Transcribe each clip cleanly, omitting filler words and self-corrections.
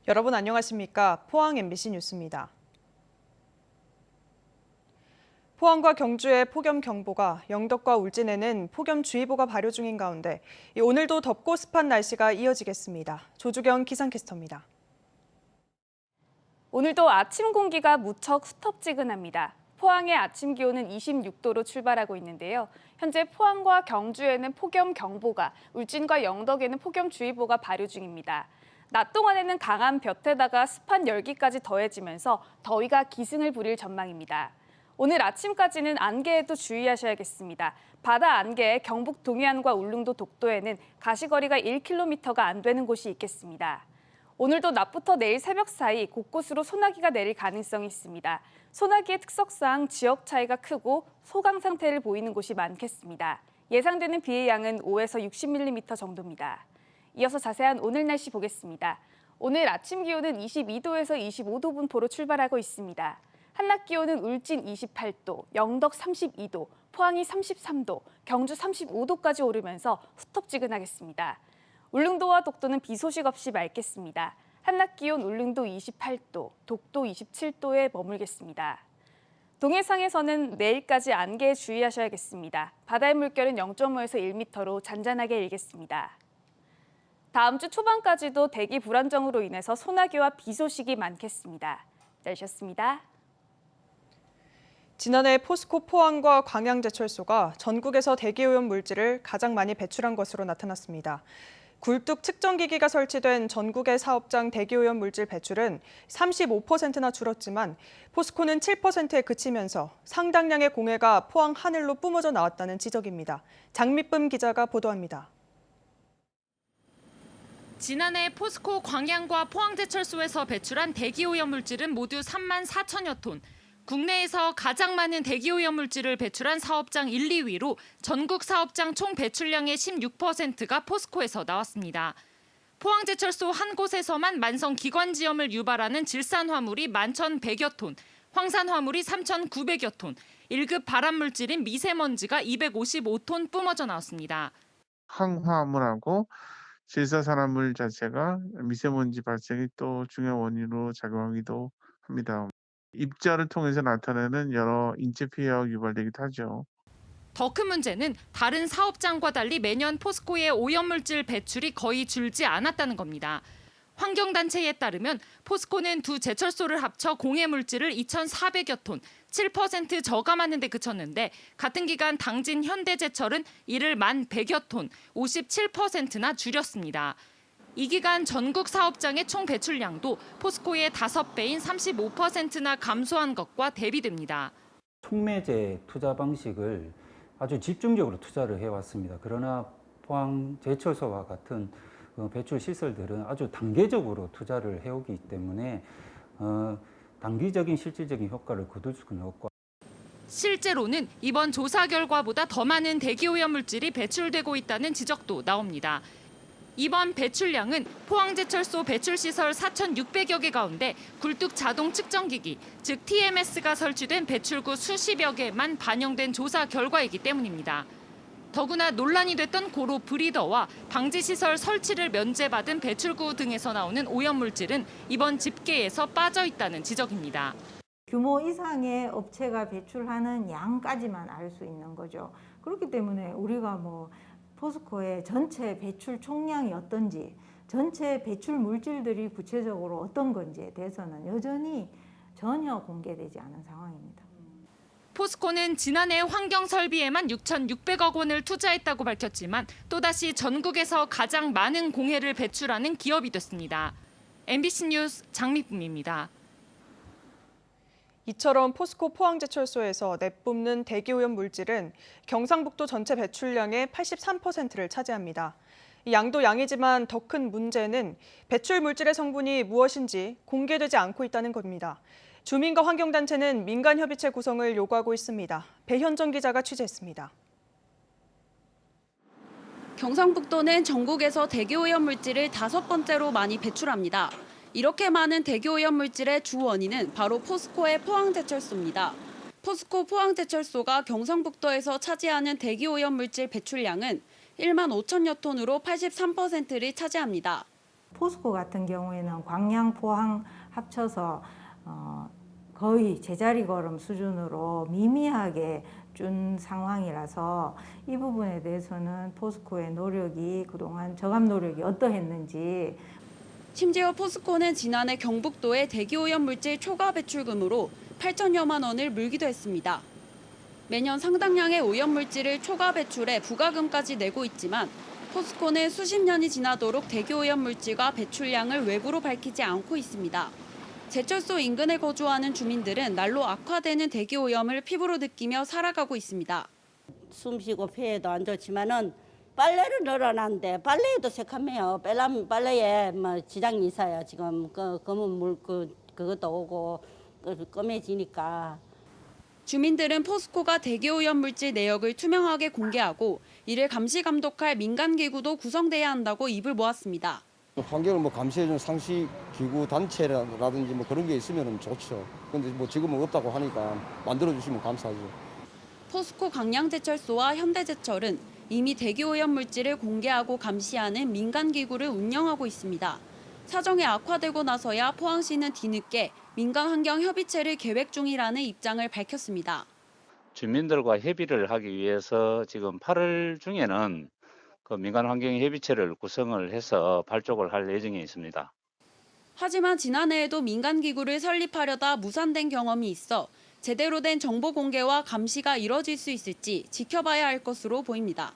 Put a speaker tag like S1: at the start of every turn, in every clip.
S1: 여러분 안녕하십니까? 포항 MBC 뉴스입니다. 포항과 경주의 폭염경보가, 영덕과 울진에는 폭염주의보가 발효 중인 가운데 오늘도 덥고 습한 날씨가 이어지겠습니다. 조주경 기상캐스터입니다.
S2: 오늘도 아침 공기가 무척 후텁지근합니다. 포항의 아침 기온은 26도로 출발하고 있는데요. 현재 포항과 경주에는 폭염경보가, 울진과 영덕에는 폭염주의보가 발효 중입니다. 낮 동안에는 강한 볕에다가 습한 열기까지 더해지면서 더위가 기승을 부릴 전망입니다. 오늘 아침까지는 안개에도 주의하셔야겠습니다. 바다 안개에 경북 동해안과 울릉도 독도에는 가시거리가 1km가 안 되는 곳이 있겠습니다. 오늘도 낮부터 내일 새벽 사이 곳곳으로 소나기가 내릴 가능성이 있습니다. 소나기의 특성상 지역 차이가 크고 소강 상태를 보이는 곳이 많겠습니다. 예상되는 비의 양은 5에서 60mm 정도입니다. 이어서 자세한 오늘 날씨 보겠습니다. 오늘 아침 기온은 22도에서 25도 분포로 출발하고 있습니다. 한낮 기온은 울진 28도, 영덕 32도, 포항이 33도, 경주 35도까지 오르면서 후텁지근하겠습니다. 울릉도와 독도는 비 소식 없이 맑겠습니다. 한낮 기온 울릉도 28도, 독도 27도에 머물겠습니다. 동해상에서는 내일까지 안개에 주의하셔야겠습니다. 바다의 물결은 0.5에서 1m로 잔잔하게 일겠습니다. 다음 주 초반까지도 대기 불안정으로 인해서 소나기와 비 소식이 많겠습니다. 날씨였습니다.
S1: 지난해 포스코 포항과 광양제철소가 전국에서 대기오염 물질을 가장 많이 배출한 것으로 나타났습니다. 굴뚝 측정기기가 설치된 전국의 사업장 대기오염 물질 배출은 35%나 줄었지만 포스코는 7%에 그치면서 상당량의 공해가 포항 하늘로 뿜어져 나왔다는 지적입니다. 장미쁨 기자가 보도합니다.
S3: 지난해 포스코 광양과 포항제철소에서 배출한 대기오염 물질은 모두 3만 4천여 톤. 국내에서 가장 많은 대기오염 물질을 배출한 사업장 1, 2위로 전국 사업장 총 배출량의 16%가 포스코에서 나왔습니다. 포항제철소 한 곳에서만 만성 기관지염을 유발하는 질산화물이 11,100여 톤, 황산화물이 3,900여 톤, 1급 발암물질인 미세먼지가 255톤 뿜어져 나왔습니다.
S4: 황화물하고 질소산화물 자체가 미세먼지 발생의 또 중요한 원인으로 작용하기도 합니다. 입자를 통해서 나타나는 여러 인체 피해가 유발되기도 하죠.
S3: 더 큰 문제는 다른 사업장과 달리 매년 포스코의 오염물질 배출이 거의 줄지 않았다는 겁니다. 환경단체에 따르면 포스코는 두 제철소를 합쳐 공해물질을 2,400여 톤, 7% 저감하는 데 그쳤는데 같은 기간 당진 현대제철은 이를 1,100여 톤, 57%나 줄였습니다. 이 기간 전국 사업장의 총 배출량도 포스코의 5배인 35%나 감소한 것과 대비됩니다.
S5: 촉매제 투자 방식을 아주 집중적으로 투자를 해왔습니다. 그러나 포항제철소와 같은 배출 시설들은 아주 단계적으로 투자를 해오기 때문에 단기적인 실질적인 효과를 거둘 수는 없고.
S3: 실제로는 이번 조사 결과보다 더 많은 대기오염 물질이 배출되고 있다는 지적도 나옵니다. 이번 배출량은 포항제철소 배출시설 4,600여 개 가운데 굴뚝 자동 측정기기, 즉 TMS가 설치된 배출구 수십여 개만 반영된 조사 결과이기 때문입니다. 더구나 논란이 됐던 고로 브리더와 방지시설 설치를 면제받은 배출구 등에서 나오는 오염물질은 이번 집계에서 빠져 있다는 지적입니다.
S6: 규모 이상의 업체가 배출하는 양까지만 알 수 있는 거죠. 그렇기 때문에 우리가 포스코의 전체 배출 총량이 어떤지, 전체 배출 물질들이 구체적으로 어떤 건지에 대해서는 여전히 전혀 공개되지 않은 상황입니다.
S3: 포스코는 지난해 환경 설비에만 6,600억 원을 투자했다고 밝혔지만 또다시 전국에서 가장 많은 공해를 배출하는 기업이 됐습니다. MBC 뉴스 장미쁨입니다.
S1: 이처럼 포스코 포항제철소에서 내뿜는 대기오염 물질은 경상북도 전체 배출량의 83%를 차지합니다. 이 양도 양이지만 더 큰 문제는 배출 물질의 성분이 무엇인지 공개되지 않고 있다는 겁니다. 주민과 환경단체는 민간협의체 구성을 요구하고 있습니다. 배현정 기자가 취재했습니다.
S7: 경상북도는 전국에서 대기오염 물질을 5번째로 많이 배출합니다. 이렇게 많은 대기오염 물질의 주 원인은 바로 포스코의 포항제철소입니다. 포스코 포항제철소가 경상북도에서 차지하는 대기오염 물질 배출량은 1만 5천여 톤으로 83%를 차지합니다.
S6: 포스코 같은 경우에는 광양, 포항 합쳐서 거의 제자리 걸음 수준으로 미미하게 준 상황이라서 이 부분에 대해서는 포스코의 노력이 그동안 저감 노력이 어떠했는지.
S7: 심지어 포스코는 지난해 경북도의 대기오염 물질 초과 배출금으로 8천여만 원을 물기도 했습니다. 매년 상당량의 오염 물질을 초과 배출해 부과금까지 내고 있지만 포스코는 수십 년이 지나도록 대기오염 물질과 배출량을 외부로 밝히지 않고 있습니다. 제철소 인근에 거주하는 주민들은 날로 악화되는 대기오염을 피부로 느끼며 살아가고 있습니다.
S8: 숨쉬고 폐에도 안 좋지만은 빨래를 널어놨는데 빨래에도 새카매요. 빨래에 뭐 지장이 있어요. 지금 검은 물 그것도 오고 검해지니까.
S7: 주민들은 포스코가 대기오염 물질 내역을 투명하게 공개하고 이를 감시 감독할 민간 기구도 구성돼야 한다고 입을 모았습니다.
S9: 환경을 뭐 감시해주는 상시 기구 단체라든지 뭐 그런 게 있으면 좋죠. 근데 뭐 지금은 없다고 하니까 만들어 주시면 감사하죠.
S7: 포스코 광양제철소와 현대제철은 이미 대기오염 물질을 공개하고 감시하는 민간 기구를 운영하고 있습니다. 사정이 악화되고 나서야 포항시는 뒤늦게 민간환경협의체를 계획 중이라는 입장을 밝혔습니다.
S10: 주민들과 협의를 하기 위해서 지금 8월 중에는 그 민간환경협의체를 구성을 해서 발족을 할 예정에 있습니다.
S7: 하지만 지난해에도 민간기구를 설립하려다 무산된 경험이 있어 제대로 된 정보 공개와 감시가 이뤄질 수 있을지 지켜봐야 할 것으로 보입니다.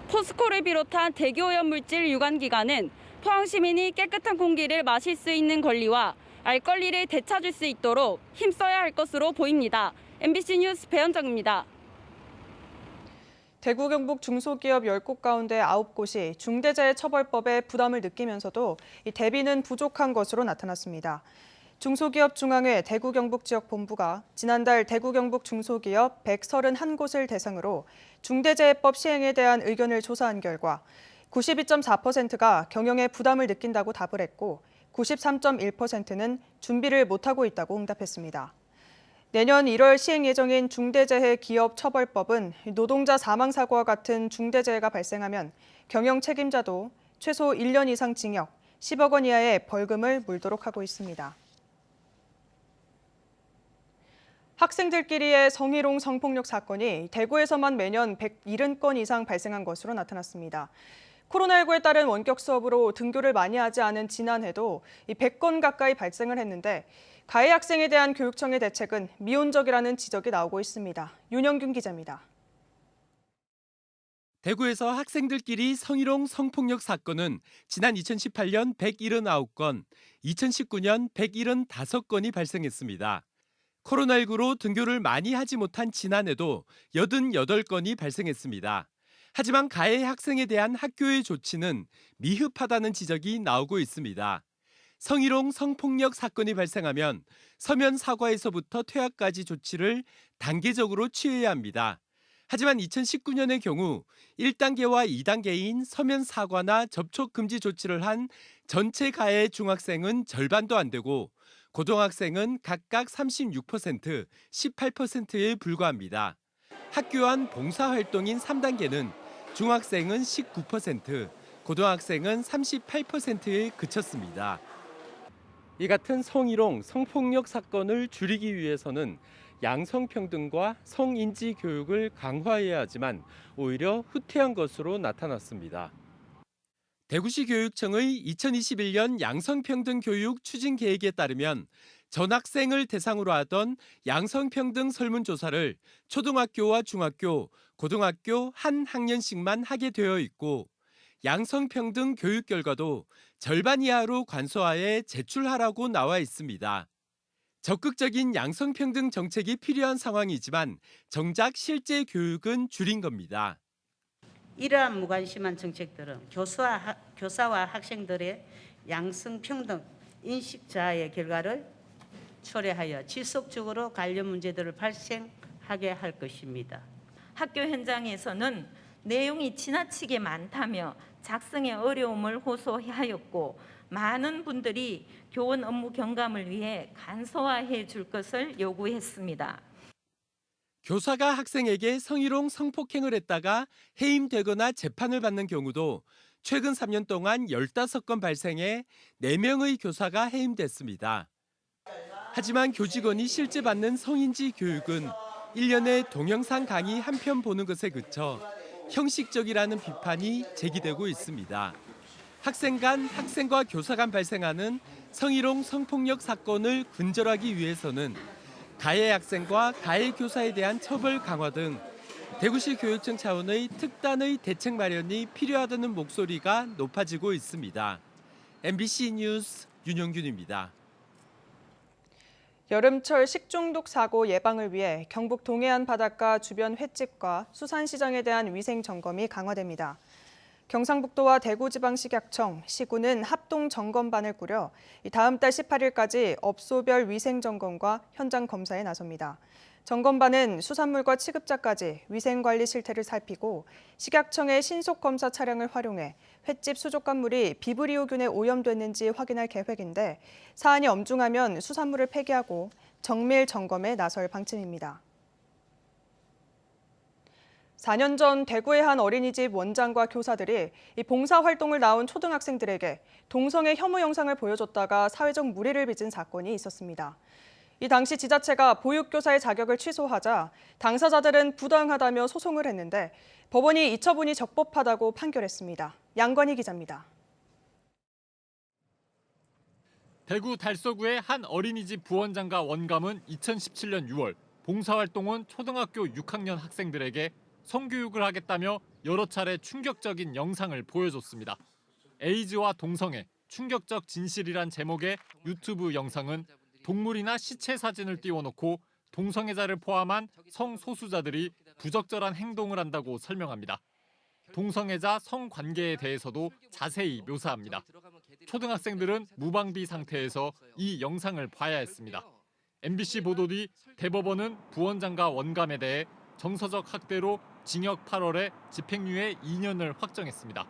S7: 포스코를 비롯한 대기오염 물질 유관기관은 포항 시민이 깨끗한 공기를 마실 수 있는 권리와 알 권리를 되찾을 수 있도록 힘써야 할 것으로 보입니다. MBC 뉴스 배현정입니다.
S1: 대구 경북 중소기업 10곳 가운데 9곳이 중대재해처벌법에 부담을 느끼면서도 이 대비는 부족한 것으로 나타났습니다. 중소기업중앙회 대구 경북 지역본부가 지난달 대구 경북 중소기업 131곳을 대상으로 중대재해법 시행에 대한 의견을 조사한 결과 92.4%가 경영에 부담을 느낀다고 답을 했고 93.1%는 준비를 못하고 있다고 응답했습니다. 내년 1월 시행 예정인 중대재해기업처벌법은 노동자 사망사고와 같은 중대재해가 발생하면 경영 책임자도 최소 1년 이상 징역, 10억 원 이하의 벌금을 물도록 하고 있습니다. 학생들끼리의 성희롱 성폭력 사건이 대구에서만 매년 170건 이상 발생한 것으로 나타났습니다. 코로나19에 따른 원격 수업으로 등교를 많이 하지 않은 지난해도 100건 가까이 발생을 했는데 가해 학생에 대한 교육청의 대책은 미온적이라는 지적이 나오고 있습니다. 윤영균 기자입니다.
S11: 대구에서 학생들끼리 성희롱 성폭력 사건은 지난 2018년 179건, 2019년 175건이 발생했습니다. 코로나19로 등교를 많이 하지 못한 지난해도 88건이 발생했습니다. 하지만 가해 학생에 대한 학교의 조치는 미흡하다는 지적이 나오고 있습니다. 성희롱 성폭력 사건이 발생하면 서면 사과에서부터 퇴학까지 조치를 단계적으로 취해야 합니다. 하지만 2019년의 경우 1단계와 2단계인 서면 사과나 접촉 금지 조치를 한 전체 가해 중학생은 절반도 안 되고 고등학생은 각각 36%, 18%에 불과합니다. 학교 안 봉사활동인 3단계는 중학생은 19%, 고등학생은 38%에 그쳤습니다. 이 같은 성희롱, 성폭력 사건을 줄이기 위해서는 양성평등과 성인지 교육을 강화해야 하지만 오히려 후퇴한 것으로 나타났습니다. 대구시 교육청의 2021년 양성평등 교육 추진 계획에 따르면 전 학생을 대상으로 하던 양성평등 설문조사를 초등학교와 중학교, 고등학교 한 학년씩만 하게 되어 있고 양성평등 교육 결과도 절반 이하로 간소화해 제출하라고 나와 있습니다. 적극적인 양성평등 정책이 필요한 상황이지만 정작 실제 교육은 줄인 겁니다.
S8: 이러한 무관심한 정책들은 교사와 학생들의 양성평등 인식 저하의 결과를 초래하여 지속적으로 관련 문제들을 발생하게 할 것입니다.
S12: 학교 현장에서는 내용이 지나치게 많다며 작성에 어려움을 호소하였고 많은 분들이 교원 업무 경감을 위해 간소화해 줄 것을 요구했습니다.
S11: 교사가 학생에게 성희롱 성폭행을 했다가 해임되거나 재판을 받는 경우도 최근 3년 동안 15건 발생해 4명의 교사가 해임됐습니다. 하지만 교직원이 실제 받는 성인지 교육은 1년에 동영상 강의 한 편 보는 것에 그쳐 형식적이라는 비판이 제기되고 있습니다. 학생과 교사 간 발생하는 성희롱 성폭력 사건을 근절하기 위해서는 가해 학생과 가해 교사에 대한 처벌 강화 등 대구시 교육청 차원의 특단의 대책 마련이 필요하다는 목소리가 높아지고 있습니다. MBC 뉴스 윤영균입니다.
S1: 여름철 식중독 사고 예방을 위해 경북 동해안 바닷가 주변 횟집과 수산시장에 대한 위생 점검이 강화됩니다. 경상북도와 대구지방식약청, 시군은 합동 점검반을 꾸려 다음 달 18일까지 업소별 위생 점검과 현장 검사에 나섭니다. 점검반은 수산물과 취급자까지 위생관리 실태를 살피고 식약청의 신속검사 차량을 활용해 횟집 수족관물이 비브리오균에 오염됐는지 확인할 계획인데 사안이 엄중하면 수산물을 폐기하고 정밀 점검에 나설 방침입니다. 4년 전 대구의 한 어린이집 원장과 교사들이 봉사활동을 나온 초등학생들에게 동성애 혐오 영상을 보여줬다가 사회적 물의를 빚은 사건이 있었습니다. 이 당시 지자체가 보육교사의 자격을 취소하자 당사자들은 부당하다며 소송을 했는데 법원이 이 처분이 적법하다고 판결했습니다. 양관희 기자입니다.
S13: 대구 달서구의 한 어린이집 부원장과 원감은 2017년 6월 봉사활동 온 초등학교 6학년 학생들에게 성교육을 하겠다며 여러 차례 충격적인 영상을 보여줬습니다. 에이즈와 동성애, 충격적 진실이란 제목의 유튜브 영상은 동물이나 시체 사진을 띄워놓고 동성애자를 포함한 성소수자들이 부적절한 행동을 한다고 설명합니다. 동성애자 성관계에 대해서도 자세히 묘사합니다. 초등학생들은 무방비 상태에서 이 영상을 봐야 했습니다. MBC 보도 뒤 대법원은 부원장과 원감에 대해 정서적 학대로 징역 8월에 집행유예 2년을 확정했습니다.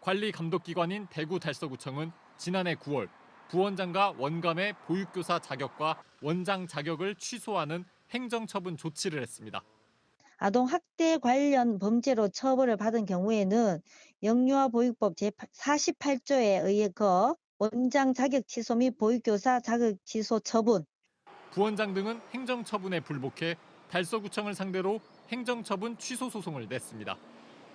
S13: 관리감독기관인 대구달서구청은 지난해 9월 부원장과 원감의 보육교사 자격과 원장 자격을 취소하는 행정처분 조치를 했습니다.
S14: 아동학대 관련 범죄로 처벌을 받은 경우에는 영유아보육법 제48조에 의해 원장 자격 취소 및 보육교사 자격 취소 처분.
S13: 부원장 등은 행정처분에 불복해 달서구청을 상대로 행정처분 취소 소송을 냈습니다.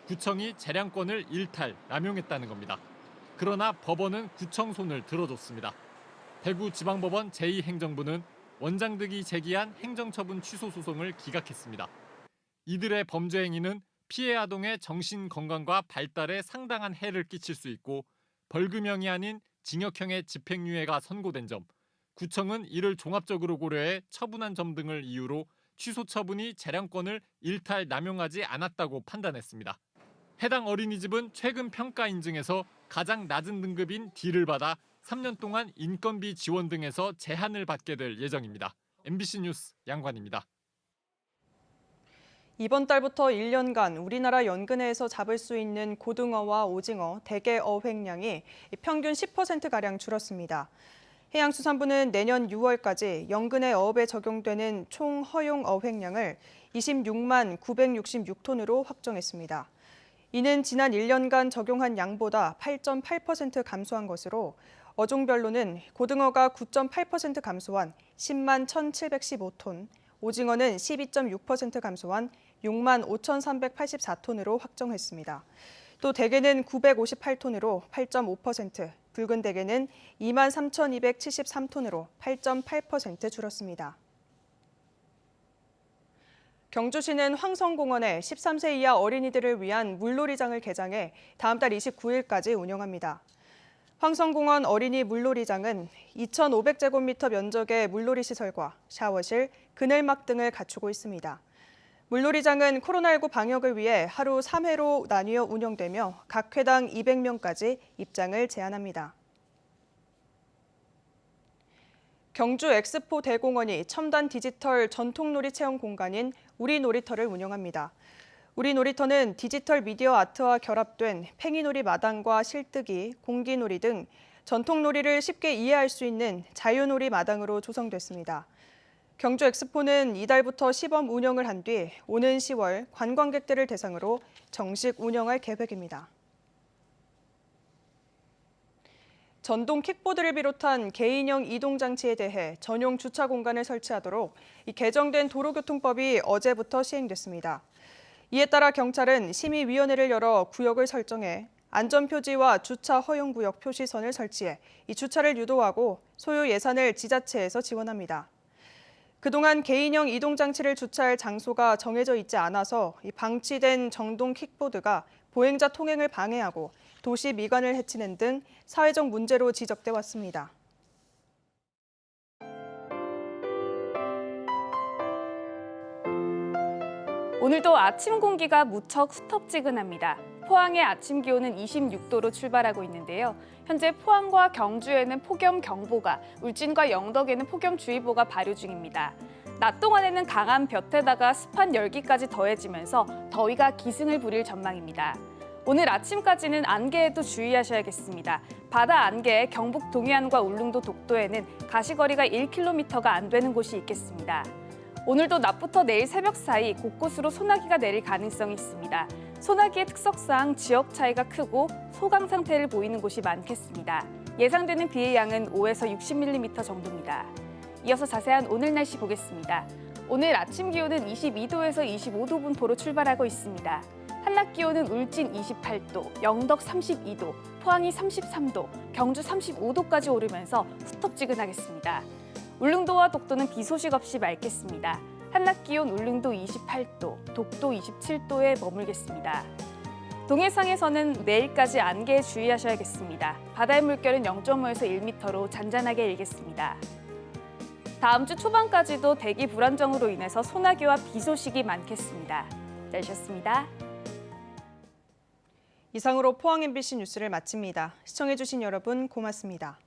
S13: 구청이 재량권을 일탈, 남용했다는 겁니다. 그러나 법원은 구청 손을 들어줬습니다. 대구지방법원 제2행정부는 원장 등이 제기한 행정처분 취소 소송을 기각했습니다. 이들의 범죄 행위는 피해 아동의 정신 건강과 발달에 상당한 해를 끼칠 수 있고 벌금형이 아닌 징역형의 집행유예가 선고된 점, 구청은 이를 종합적으로 고려해 처분한 점 등을 이유로 취소 처분이 재량권을 일탈 남용하지 않았다고 판단했습니다. 해당 어린이집은 최근 평가 인증에서 가장 낮은 등급인 D를 받아 3년 동안 인건비 지원 등에서 제한을 받게 될 예정입니다. MBC 뉴스 양관입니다.
S1: 이번 달부터 1년간 우리나라 연근해에서 잡을 수 있는 고등어와 오징어, 대게 어획량이 평균 10%가량 줄었습니다. 해양수산부는 내년 6월까지 연근해 어업에 적용되는 총 허용 어획량을 26만 966톤으로 확정했습니다. 이는 지난 1년간 적용한 양보다 8.8% 감소한 것으로 어종별로는 고등어가 9.8% 감소한 10만 1,715톤, 오징어는 12.6% 감소한 6만 5,384톤으로 확정했습니다. 또 대게는 958톤으로 8.5%, 붉은 대게는 2만 3,273톤으로 8.8% 줄었습니다. 경주시는 황성공원에 13세 이하 어린이들을 위한 물놀이장을 개장해 다음 달 29일까지 운영합니다. 황성공원 어린이 물놀이장은 2,500제곱미터 면적의 물놀이 시설과 샤워실, 그늘막 등을 갖추고 있습니다. 물놀이장은 코로나19 방역을 위해 하루 3회로 나뉘어 운영되며 각 회당 200명까지 입장을 제한합니다. 경주 엑스포 대공원이 첨단 디지털 전통놀이 체험 공간인 우리 놀이터를 운영합니다. 우리 놀이터는 디지털 미디어 아트와 결합된 팽이놀이 마당과 실뜨기, 공기놀이 등 전통놀이를 쉽게 이해할 수 있는 자유놀이 마당으로 조성됐습니다. 경주 엑스포는 이달부터 시범 운영을 한 뒤 오는 10월 관광객들을 대상으로 정식 운영할 계획입니다. 전동 킥보드를 비롯한 개인형 이동 장치에 대해 전용 주차 공간을 설치하도록 개정된 도로교통법이 어제부터 시행됐습니다. 이에 따라 경찰은 심의위원회를 열어 구역을 설정해 안전표지와 주차 허용구역 표시선을 설치해 이 주차를 유도하고 소요 예산을 지자체에서 지원합니다. 그동안 개인형 이동장치를 주차할 장소가 정해져 있지 않아서 방치된 전동 킥보드가 보행자 통행을 방해하고 도시 미관을 해치는 등 사회적 문제로 지적돼 왔습니다.
S2: 오늘도 아침 공기가 무척 후텁지근합니다. 포항의 아침 기온은 26도로 출발하고 있는데요. 현재 포항과 경주에는 폭염경보가, 울진과 영덕에는 폭염주의보가 발효 중입니다. 낮 동안에는 강한 볕에다가 습한 열기까지 더해지면서 더위가 기승을 부릴 전망입니다. 오늘 아침까지는 안개에도 주의하셔야겠습니다. 바다 안개, 경북 동해안과 울릉도 독도에는 가시거리가 1km가 안 되는 곳이 있겠습니다. 오늘도 낮부터 내일 새벽 사이 곳곳으로 소나기가 내릴 가능성이 있습니다. 소나기의 특성상 지역 차이가 크고 소강 상태를 보이는 곳이 많겠습니다. 예상되는 비의 양은 5에서 60mm 정도입니다. 이어서 자세한 오늘 날씨 보겠습니다. 오늘 아침 기온은 22도에서 25도 분포로 출발하고 있습니다. 한낮 기온은 울진 28도, 영덕 32도, 포항이 33도, 경주 35도까지 오르면서 후텁지근하겠습니다. 울릉도와 독도는 비 소식 없이 맑겠습니다. 한낮 기온 울릉도 28도, 독도 27도에 머물겠습니다. 동해상에서는 내일까지 안개에 주의하셔야겠습니다. 바다의 물결은 0.5에서 1m로 잔잔하게 일겠습니다. 다음 주 초반까지도 대기 불안정으로 인해서 소나기와 비 소식이 많겠습니다. 날씨였습니다.
S1: 이상으로 포항 MBC 뉴스를 마칩니다. 시청해주신 여러분 고맙습니다.